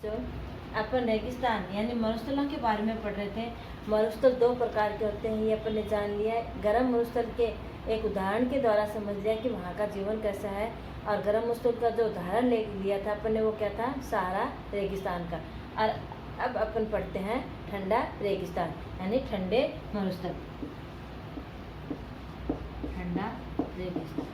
जो अपन रेगिस्तान यानी मरुस्थलों के बारे में पढ़ रहे थे। मरुस्थल दो प्रकार के होते हैं, ये अपन ने जान लिया है। गर्म मरुस्थल के एक उदाहरण के द्वारा समझ लिया कि वहाँ का जीवन कैसा है, और गर्म मरुस्थल का जो उदाहरण ले लिया था अपन ने वो क्या था, सहारा रेगिस्तान का। और अब अपन पढ़ते हैं ठंडा रेगिस्तान यानी ठंडे मरुस्थल। ठंडा रेगिस्तान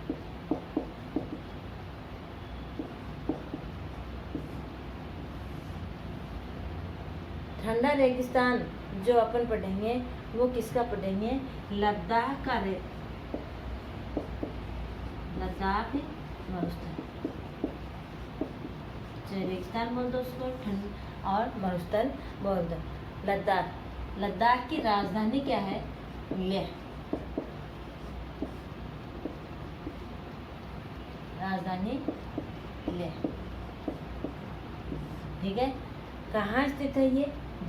ठंडा रेगिस्तान जो अपन पढ़ेंगे वो किसका पढ़ेंगे, लद्दाख का लद्दाख मरुस्थल। रेगिस्तान बोल दो उसको, ठंड और मरुस्थल बोल दो। लद्दाख की राजधानी क्या है, लेह। राजधानी लेह, ठीक है। कहाँ स्थित है ये,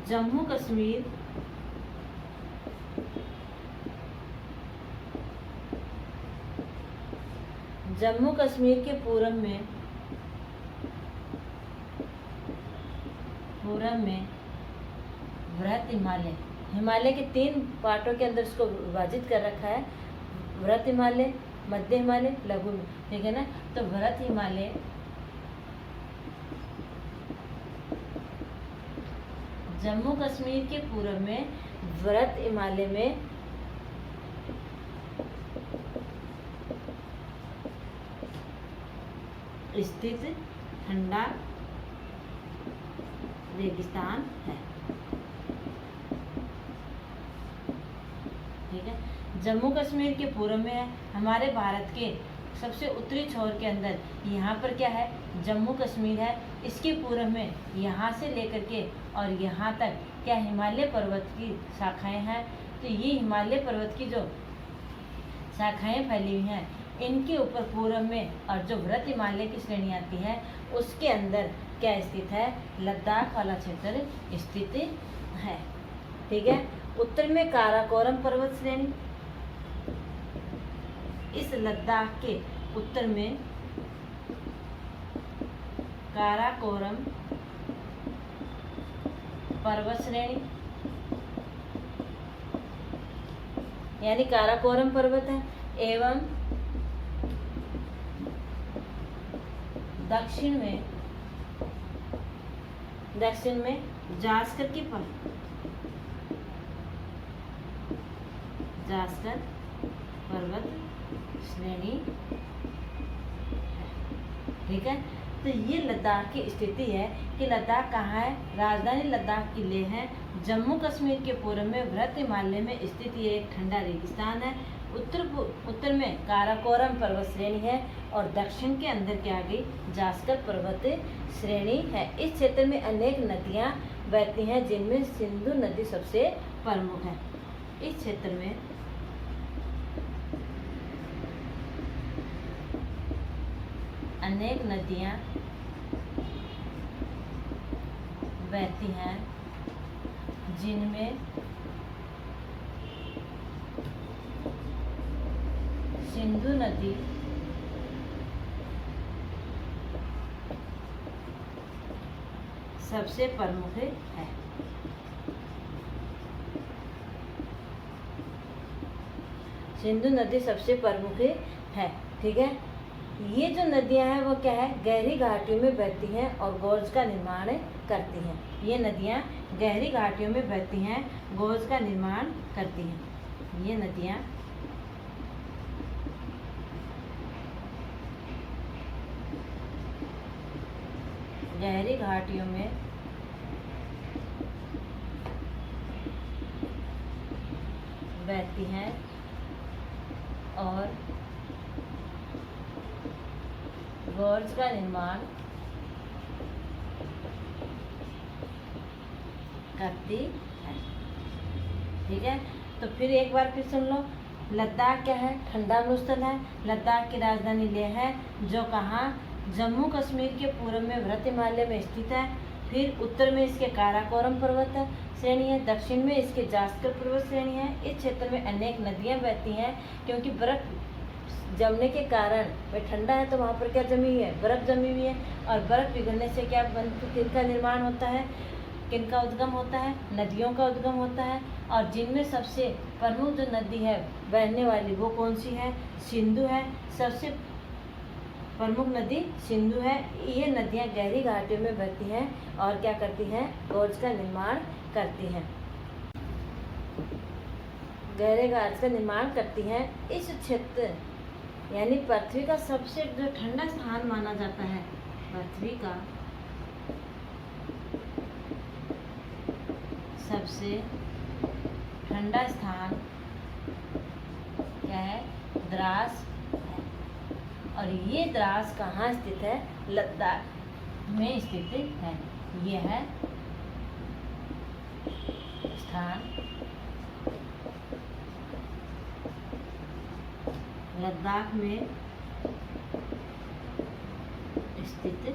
जम्मू कश्मीर के पूरब में वृहत हिमालय के 3 पार्टों के अंदर इसको विभाजित कर रखा है। वृहत हिमालय, मध्य हिमालय, लघु, ठीक है ना। तो वृहत हिमालय जम्मू कश्मीर के पूर्व में वृहत हिमालय में स्थित ठंडा रेगिस्तान है, ठीक है। जम्मू कश्मीर के पूर्व में है, हमारे भारत के सबसे उत्तरी छोर के अंदर यहाँ पर क्या है, जम्मू कश्मीर है। इसके पूर्व में यहाँ से लेकर के और यहाँ तक क्या हिमालय पर्वत की शाखाएं हैं। तो ये हिमालय पर्वत की जो शाखाएं फैली हुई हैं, इनके ऊपर पूर्व में और जो वृहत हिमालय की श्रेणी आती है उसके अंदर क्या स्थित है, लद्दाख वाला क्षेत्र स्थित है, ठीक है। उत्तर में काराकोरम पर्वत श्रेणी, इस लद्दाख के उत्तर में काराकोरम पर्वत श्रेणी यानी काराकोरम पर्वत है, एवं दक्षिण में जास्कर की जास्कर पर्वत श्रेणी है, ठीक है। तो ये लद्दाख की स्थिति है कि लद्दाख कहाँ है, राजधानी लद्दाख की लेह है। जम्मू कश्मीर के पूर्व में वृहत हिमालय में स्थित ये एक ठंडा रेगिस्तान है। उत्तर में काराकोरम पर्वत श्रेणी है और दक्षिण के अंदर क्या आ गई, जास्कर पर्वत श्रेणी है। इस क्षेत्र में अनेक नदियाँ बहती हैं, जिनमें सिंधु नदी सबसे प्रमुख है। इस क्षेत्र में अनेक नदियाँ बहती हैं, जिनमें सिंधु नदी सबसे प्रमुख है। सिंधु नदी सबसे प्रमुख है, ठीक है। ये जो नदियां हैं वो क्या है, गहरी घाटियों में बहती हैं और गोर्ज का निर्माण करती हैं। ये नदियां गहरी घाटियों में बहती हैं, गोर्ज का निर्माण करती हैं। ये नदियां गहरी घाटियों में बहती हैं और गोर्ज का निर्माण करती है, ठीक है। तो फिर एक बार फिर सुन लो, लद्दाख क्या है, ठंडा मरुस्थल है। लद्दाख की राजधानी लेह है, जो कहाँ, जम्मू कश्मीर के पूर्व में वृहत हिमालय में स्थित है। फिर उत्तर में इसके काराकोरम पर्वत श्रेणी है, दक्षिण में इसके जास्कर पर्वत श्रेणी है। इस क्षेत्र में अनेक नदियां बहती हैं, क्योंकि बर्फ जमने के कारण वह ठंडा है तो वहाँ पर क्या जमी हुई है, बर्फ़ जमी हुई है। और बर्फ़ पिघलने से क्या किनका निर्माण होता है, किनका उद्गम होता है, नदियों का उद्गम होता है। और जिनमें सबसे प्रमुख जो नदी है बहने वाली वो कौन सी है, सिंधु है। सबसे प्रमुख नदी सिंधु है। ये नदियाँ गहरी घाटियों में बहती हैं और क्या करती हैं, गोर्ज का निर्माण करती हैं, गहरे घाट का निर्माण करती हैं। इस क्षेत्र यानी पृथ्वी का सबसे जो ठंडा स्थान माना जाता है, पृथ्वी का सबसे ठंडा स्थान क्या है, द्रास है। और ये द्रास कहाँ स्थित है, लद्दाख में स्थित है। यह स्थान लद्दाख में स्थित है।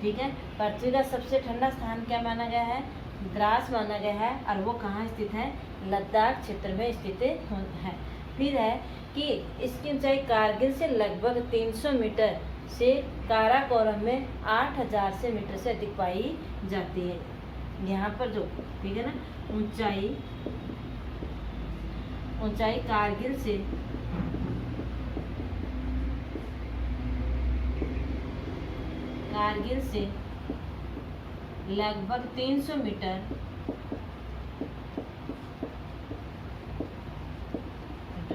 ठीक है, पृथ्वी का सबसे ठंडा स्थान क्या माना गया है, द्रास माना गया है। और वो कहाँ स्थित है, लद्दाख क्षेत्र में स्थित है। फिर है कि इसकी ऊंचाई कारगिल से लगभग 300 मीटर से काराकोरम में 8000 से मीटर से अधिक पाई जाती है। यहाँ पर जो ठीक है ना, ऊंचाई कारगिल से लगभग 300 मीटर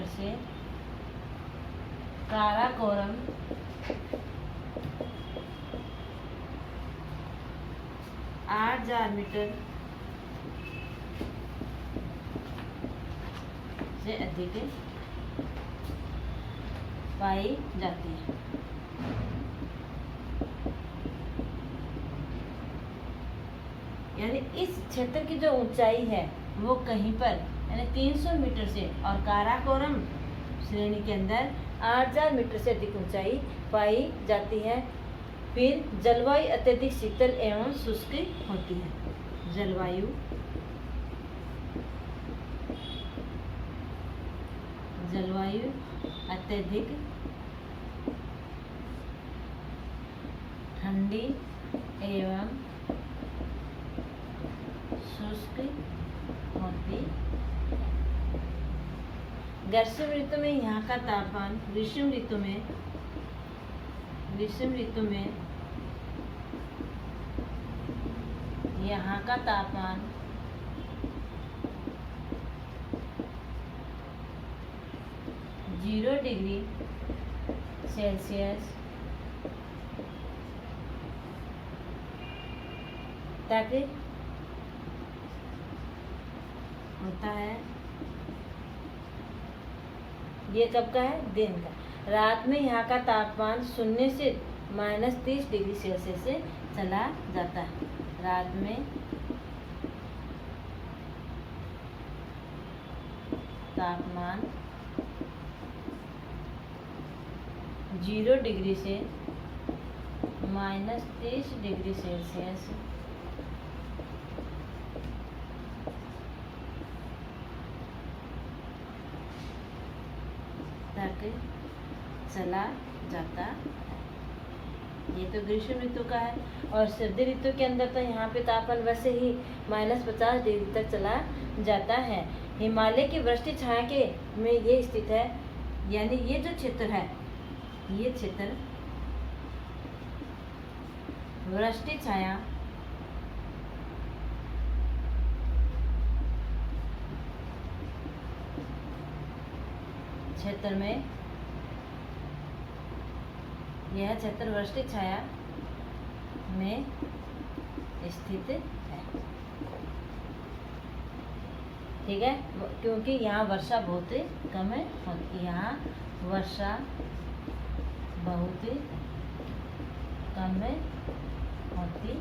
से काराकोरम 8000 मीटर से अधिक पाई जाती है। यानी इस क्षेत्र की जो ऊंचाई है वो कहीं पर यानी 300 मीटर से और काराकोरम श्रेणी के अंदर 8000 मीटर से अधिक ऊंचाई पाई जाती है। फिर जलवायु अत्यधिक शीतल एवं शुष्क होती है। जलवायु अत्यधिक ठंडी एवं शुष्क होती। ग्रीष्म ऋतु में यहाँ का तापमान ग्रीष्म ऋतु में यहाँ का तापमान 0 डिग्री सेल्सियस तक होता है। ये कब का है, दिन का। रात में यहाँ का तापमान 0 से -30 डिग्री सेल्सियस से चला जाता है। रात में तापमान 0 डिग्री से -30 डिग्री सेल्सियस तक चला जाता है। ये तो ग्रीष्म ऋतु का है। और सर्दी ऋतु के अंदर तो यहाँ पे तापमान वैसे ही -50 डिग्री तक चला जाता है। हिमालय की वृष्टि छाया के में ये स्थित है। यानी ये जो क्षेत्र है, ये क्षेत्र वृष्टि छाया क्षेत्र में, यह क्षेत्र वृष्टि छाया में स्थित है। ठीक है, क्योंकि यहाँ वर्षा बहुत कम है। यहाँ वर्षा बहुत कम होती।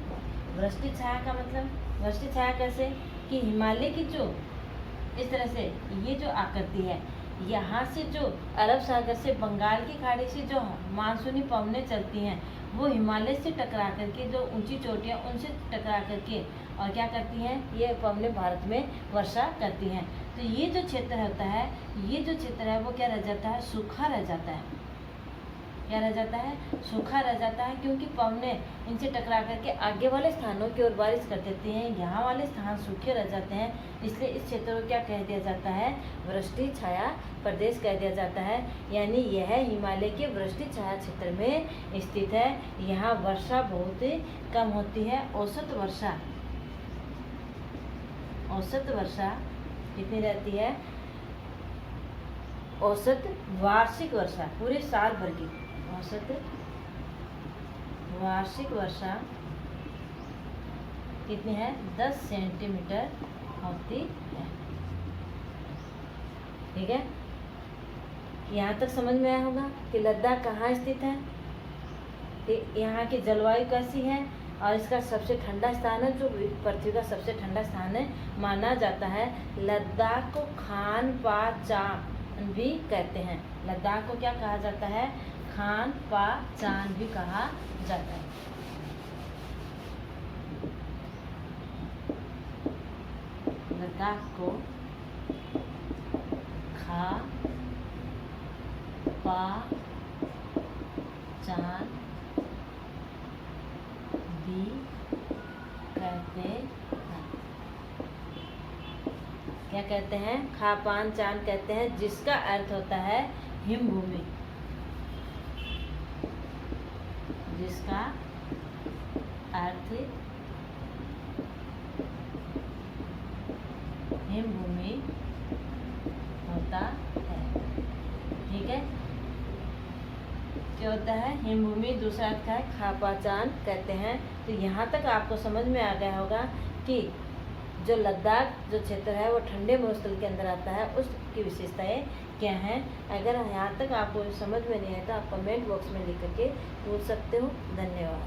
वृष्टि छाया का मतलब, वृष्टि छाया कैसे कि हिमालय की जो इस तरह से ये जो आकृति है, यहाँ से जो अरब सागर से बंगाल की खाड़ी से जो मानसूनी पवनें चलती हैं वो हिमालय से टकरा करके, जो ऊंची चोटियाँ उनसे टकरा करके और क्या करती हैं, ये अपने भारत में वर्षा करती हैं। तो ये जो क्षेत्र होता है, ये जो क्षेत्र है वो क्या रह जाता है, सूखा रह जाता है। क्या रह जाता है, सूखा रह जाता है, क्योंकि पवनें इनसे टकरा करके आगे वाले स्थानों की ओर बारिश कर देती हैं। यहाँ वाले स्थान सूखे रह जाते हैं, इसलिए इस क्षेत्र को क्या कह दिया जाता है, वृष्टि छाया प्रदेश कह दिया जाता है। यानी यह हिमालय के वृष्टि छाया क्षेत्र में स्थित है। यहाँ वर्षा बहुत कम होती है। औसत वर्षा कितनी रहती है, औसत वार्षिक वर्षा पूरे साल भर की औसत वार्षिक वर्षा कितनी है, 10 सेंटीमीटर होती है। ठीक है, यहाँ तक समझ में आया होगा कि लद्दाख कहाँ स्थित है, यहाँ की जलवायु कैसी है और इसका सबसे ठंडा स्थान है, जो पृथ्वी का सबसे ठंडा स्थान है माना जाता है। लद्दाख को खान पा चान भी कहते हैं। लद्दाख को क्या कहा जाता है, खान पा चान भी कहा जाता है। लद्दाख को खा पा चान भी कहते हैं। क्या कहते हैं, खापान चांद कहते हैं, जिसका अर्थ होता है हिमभूमि। जिसका अर्थ हिमभूमि होता है। ठीक है, क्या होता है, हिमभूमि। दूसरा अर्थ है खापाचान कहते हैं। तो यहाँ तक आपको समझ में आ गया होगा कि जो लद्दाख जो क्षेत्र है वो ठंडे मरुस्थल के अंदर आता है, उसकी विशेषताएं क्या हैं। अगर यहाँ तक आपको समझ में नहीं आया तो आप कमेंट बॉक्स में लिख करके पूछ सकते हो। धन्यवाद।